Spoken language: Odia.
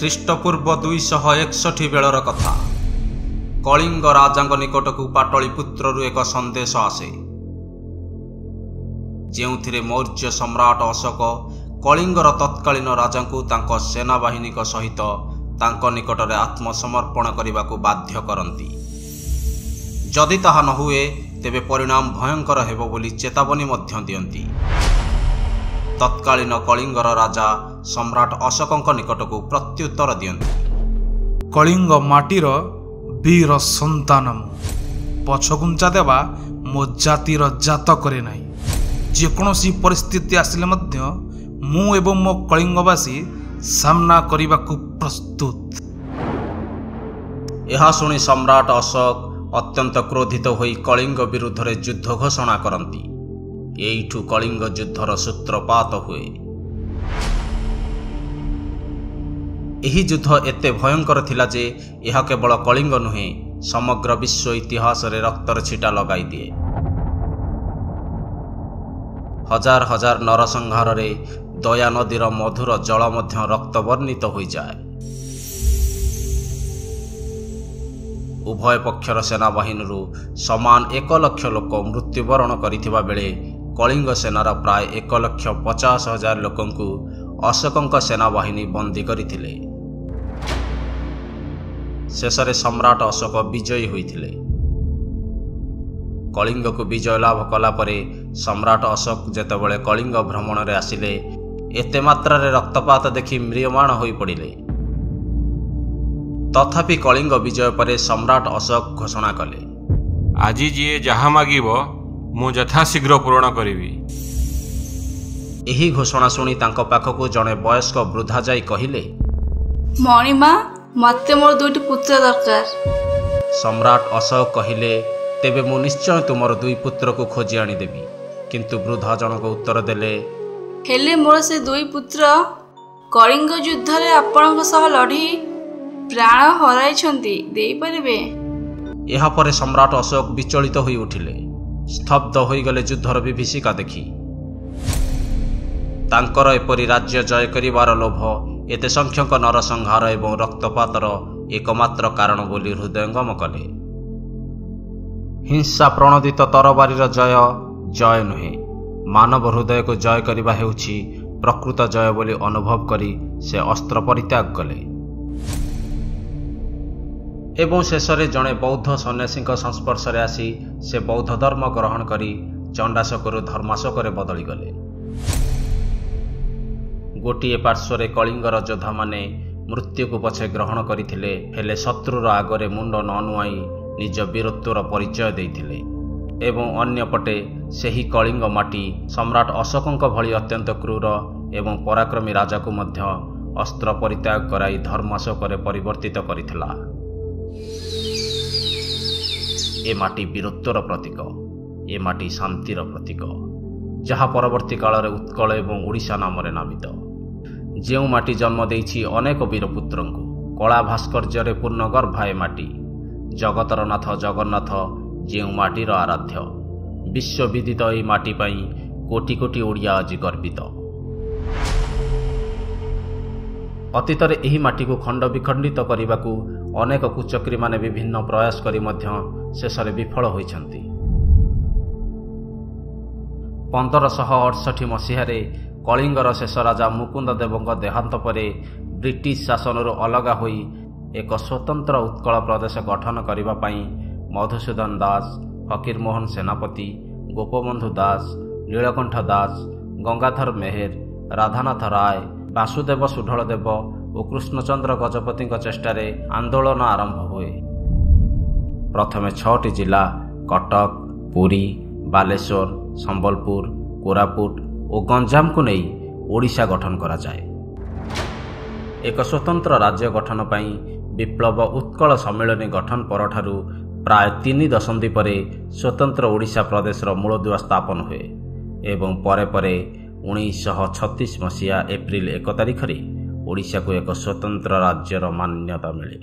ଖ୍ରୀଷ୍ଟପୂର୍ବ 261 ବେଳର କଥା। କଳିଙ୍ଗ ରାଜାଙ୍କ ନିକଟକୁ ପାଟଳିପୁତ୍ରରୁ ଏକ ସନ୍ଦେଶ ଆସେ, ଯେଉଁଥିରେ ମୌର୍ଯ୍ୟ ସମ୍ରାଟ ଅଶୋକ କଳିଙ୍ଗର ତତ୍କାଳୀନ ରାଜାଙ୍କୁ ତାଙ୍କ ସେନାବାହିନୀଙ୍କ ସହିତ ତାଙ୍କ ନିକଟରେ ଆତ୍ମସମର୍ପଣ କରିବାକୁ ବାଧ୍ୟ କରନ୍ତି। ଯଦି ତାହା ନ ହୁଏ ତେବେ ପରିଣାମ ଭୟଙ୍କର ହେବ ବୋଲି ଚେତାବନୀ ମଧ୍ୟ ଦିଅନ୍ତି। ତତ୍କାଳୀନ କଳିଙ୍ଗର ରାଜା ସମ୍ରାଟ ଅଶୋକଙ୍କ ନିକଟକୁ ପ୍ରତ୍ୟୁତ୍ତର ଦିଅନ୍ତି, କଳିଙ୍ଗ ମାଟିର ବୀର ସନ୍ତାନ ମୁଁ। ପଛଘୁଞ୍ଚା ଦେବା ମୋ ଜାତିର ଜାତ କରେ ନାହିଁ। ଯେକୌଣସି ପରିସ୍ଥିତି ଆସିଲେ ମଧ୍ୟ ମୁଁ ଏବଂ ମୋ କଳିଙ୍ଗବାସୀ ସାମ୍ନା କରିବାକୁ ପ୍ରସ୍ତୁତ। ଏହା ଶୁଣି ସମ୍ରାଟ ଅଶୋକ ଅତ୍ୟନ୍ତ କ୍ରୋଧିତ ହୋଇ କଳିଙ୍ଗ ବିରୁଦ୍ଧରେ ଯୁଦ୍ଧ ଘୋଷଣା କରନ୍ତି। ଏଇଠୁ କଳିଙ୍ଗ ଯୁଦ୍ଧର ସୂତ୍ରପାତ ହୁଏ। ଏହି ଯୁଦ୍ଧ ଏତେ ଭୟଙ୍କର ଥିଲା ଯେ ଏହା କେବଳ କଳିଙ୍ଗ ନୁହେଁ, ସମଗ୍ର ବିଶ୍ୱ ଇତିହାସରେ ରକ୍ତର ଛିଟା ଲଗାଇଦିଏ। ହଜାର ହଜାର ନରସଂହାରରେ ଦୟା ନଦୀର ମଧୁର ଜଳ ମଧ୍ୟ ରକ୍ତବର୍ଣ୍ଣିତ ହୋଇଯାଏ। ଉଭୟ ପକ୍ଷର ସେନାବାହିନୀରୁ ସମାନ 1 ଲକ୍ଷ ଲୋକ ମୃତ୍ୟୁବରଣ କରିଥିବା ବେଳେ କଳିଙ୍ଗ ସେନାର ପ୍ରାୟ 1,50,000 ଲୋକଙ୍କୁ ଅଶୋକଙ୍କ ସେନାବାହିନୀ ବନ୍ଦୀ କରିଥିଲେ। ଶେଷରେ ସମ୍ରାଟ ଅଶୋକ ବିଜୟୀ ହୋଇଥିଲେ। କଳିଙ୍ଗକୁ ବିଜୟ ଲାଭ କଲା ପରେ ସମ୍ରାଟ ଅଶୋକ ଯେତେବେଳେ କଳିଙ୍ଗ ଭ୍ରମଣରେ ଆସିଲେ, ଏତେ ମାତ୍ରାରେ ରକ୍ତପାତ ଦେଖି ମ୍ରିୟମାଣ ହୋଇପଡ଼ିଲେ। ତଥାପି କଳିଙ୍ଗ ବିଜୟ ପରେ ସମ୍ରାଟ ଅଶୋକ ଘୋଷଣା କଲେ, ଆଜି ଯିଏ ଯାହା ମାଗିବ ମୁଁ ଯଥାଶୀଘ୍ର ପୂରଣ କରିବି। ଏହି ଘୋଷଣା ଶୁଣି ତାଙ୍କ ପାଖକୁ ଜଣେ ବୟସ୍କ ବୃଦ୍ଧା ଯାଇ କହିଲେ, ମଣିମା, ମୋତେ ମୋର 2ଟି ପୁତ୍ର ଦରକାର। ସମ୍ରାଟ ଅଶୋକ କହିଲେ, ତେବେ ମୁଁ ନିଶ୍ଚୟ ତୁମର 2 ପୁତ୍ରକୁ ଖୋଜି ଆଣିଦେବି। କିନ୍ତୁ ବୃଦ୍ଧା ଜଣକ ଉତ୍ତର ଦେଲେ, ହେଲେ ମୋର ସେ 2 ପୁତ୍ର କଳିଙ୍ଗ ଯୁଦ୍ଧରେ ଆପଣଙ୍କ ସହ ଲଢ଼ି ପ୍ରାଣ ହରାଇଛନ୍ତି, ଦେଇପାରିବେ? ଏହାପରେ ସମ୍ରାଟ ଅଶୋକ ବିଚଳିତ ହୋଇ ଉଠିଲେ, ସ୍ତବ୍ଧ ହୋଇଗଲେ ଯୁଦ୍ଧର ବିଭୀଷିକା ଦେଖି। ତାଙ୍କର ଏପରି ରାଜ୍ୟ ଜୟ କରିବାର ଲୋଭ ଏତେ ସଂଖ୍ୟକ ନରସଂହାର ଏବଂ ରକ୍ତପାତର ଏକମାତ୍ର କାରଣ ବୋଲି ହୃଦୟଙ୍ଗମ କଲେ। ହିଂସା ପ୍ରଣୋଦିତ ତରବାରୀର ଜୟ ନୁହେଁ, ମାନବ ହୃଦୟକୁ ଜୟ କରିବା ହେଉଛି ପ୍ରକୃତ ଜୟ ବୋଲି ଅନୁଭବ କରି ସେ ଅସ୍ତ୍ର ପରିତ୍ୟାଗ କଲେ ଏବଂ ଶେଷରେ ଜଣେ ବୌଦ୍ଧ ସନ୍ନ୍ୟାସୀଙ୍କ ସଂସ୍ପର୍ଶରେ ଆସି ସେ ବୌଦ୍ଧ ଧର୍ମ ଗ୍ରହଣ କରି ଚଣ୍ଡାଶୋକରୁ ଧର୍ମାଶୋକରେ ବଦଳିଗଲେ। ଗୋଟିଏ ପାର୍ଶ୍ୱରେ କଳିଙ୍ଗର ଯୋଦ୍ଧାମାନେ ମୃତ୍ୟୁକୁ ପଛେ ଗ୍ରହଣ କରିଥିଲେ, ହେଲେ ଶତ୍ରୁର ଆଗରେ ମୁଣ୍ଡ ନ ନୁଆଁଇ ନିଜ ବୀରତ୍ୱର ପରିଚୟ ଦେଇଥିଲେ ଏବଂ ଅନ୍ୟପଟେ ସେହି କଳିଙ୍ଗ ମାଟି ସମ୍ରାଟ ଅଶୋକଙ୍କ ଭଳି ଅତ୍ୟନ୍ତ କ୍ରୂର ଏବଂ ପରାକ୍ରମୀ ରାଜାକୁ ମଧ୍ୟ ଅସ୍ତ୍ର ପରିତ୍ୟାଗ କରାଇ ଧର୍ମାଶୋକରେ ପରିବର୍ତ୍ତିତ କରିଥିଲା। ଏ ମାଟି ବୀରତ୍ୱର ପ୍ରତୀକ, ଏ ମାଟି ଶାନ୍ତିର ପ୍ରତୀକ, ଯାହା ପରବର୍ତ୍ତୀ କାଳରେ ଉତ୍କଳ ଏବଂ ଓଡ଼ିଶା ନାମରେ ନାମିତ। ଯେଉଁ ମାଟି ଜନ୍ମ ଦେଇଛି ଅନେକ ବୀରପୁତ୍ରଙ୍କୁ, କଳା ଭାସ୍କର୍ଯ୍ୟରେ ପୂର୍ଣ୍ଣ ଗର୍ଭା ଏ ମାଟି। ଜଗତର ନାଥ ଜଗନ୍ନାଥ ଯେଉଁ ମାଟିର ଆରାଧ୍ୟ, ବିଶ୍ୱବିଦିତ ଏହି ମାଟି ପାଇଁ କୋଟି କୋଟି ଓଡ଼ିଆ ଆଜି ଗର୍ବିତ। ଅତୀତରେ ଏହି ମାଟିକୁ ଖଣ୍ଡ ବିଖଣ୍ଡିତ କରିବାକୁ ଅନେକ କୁଚକ୍ରୀମାନେ ବିଭିନ୍ନ ପ୍ରୟାସ କରି ମଧ୍ୟ ଶେଷରେ ବିଫଳ ହୋଇଛନ୍ତି। 1568 ମସିହାରେ କଳିଙ୍ଗର ଶେଷ ରାଜା ମୁକୁନ୍ଦ ଦେବଙ୍କ ଦେହାନ୍ତ ପରେ ବ୍ରିଟିଶ ଶାସନରୁ ଅଲଗା ହୋଇ ଏକ ସ୍ୱତନ୍ତ୍ର ଉତ୍କଳ ପ୍ରଦେଶ ଗଠନ କରିବା ପାଇଁ ମଧୁସୂଦନ ଦାସ, ଫକୀରମୋହନ ସେନାପତି, ଗୋପବନ୍ଧୁ ଦାସ, ନୀଳକଣ୍ଠ ଦାସ, ଗଙ୍ଗାଧର ମେହେର, ରାଧାନାଥ ରାୟ, ବାସୁଦେବ ସୁଢଳଦେବ ଓ କୃଷ୍ଣଚନ୍ଦ୍ର ଗଜପତିଙ୍କ ଚେଷ୍ଟାରେ ଆନ୍ଦୋଳନ ଆରମ୍ଭ ହୁଏ। ପ୍ରଥମେ 6ଟି ଜିଲ୍ଲା କଟକ, ପୁରୀ, ବାଲେଶ୍ୱର, ସମ୍ବଲପୁର, କୋରାପୁଟ ଓ ଗଞ୍ଜାମକୁ ନେଇ ଓଡ଼ିଶା ଗଠନ କରାଯାଏ। ଏକ ସ୍ୱତନ୍ତ୍ର ରାଜ୍ୟ ଗଠନ ପାଇଁ ବିପ୍ଳବ ଉତ୍କଳ ସମ୍ମିଳନୀ ଗଠନ ପରଠାରୁ ପ୍ରାୟ 3 ଦଶନ୍ଧି ପରେ ସ୍ୱତନ୍ତ୍ର ଓଡ଼ିଶା ପ୍ରଦେଶର ମୂଳଦୁଆ ସ୍ଥାପନ ହୁଏ ଏବଂ ପରେ ପରେ 1936 ମସିହା ଏପ୍ରିଲ 1 ତାରିଖରେ ଓଡ଼ିଶାକୁ ଏକ ସ୍ୱତନ୍ତ୍ର ରାଜ୍ୟର ମାନ୍ୟତା ମିଳେ।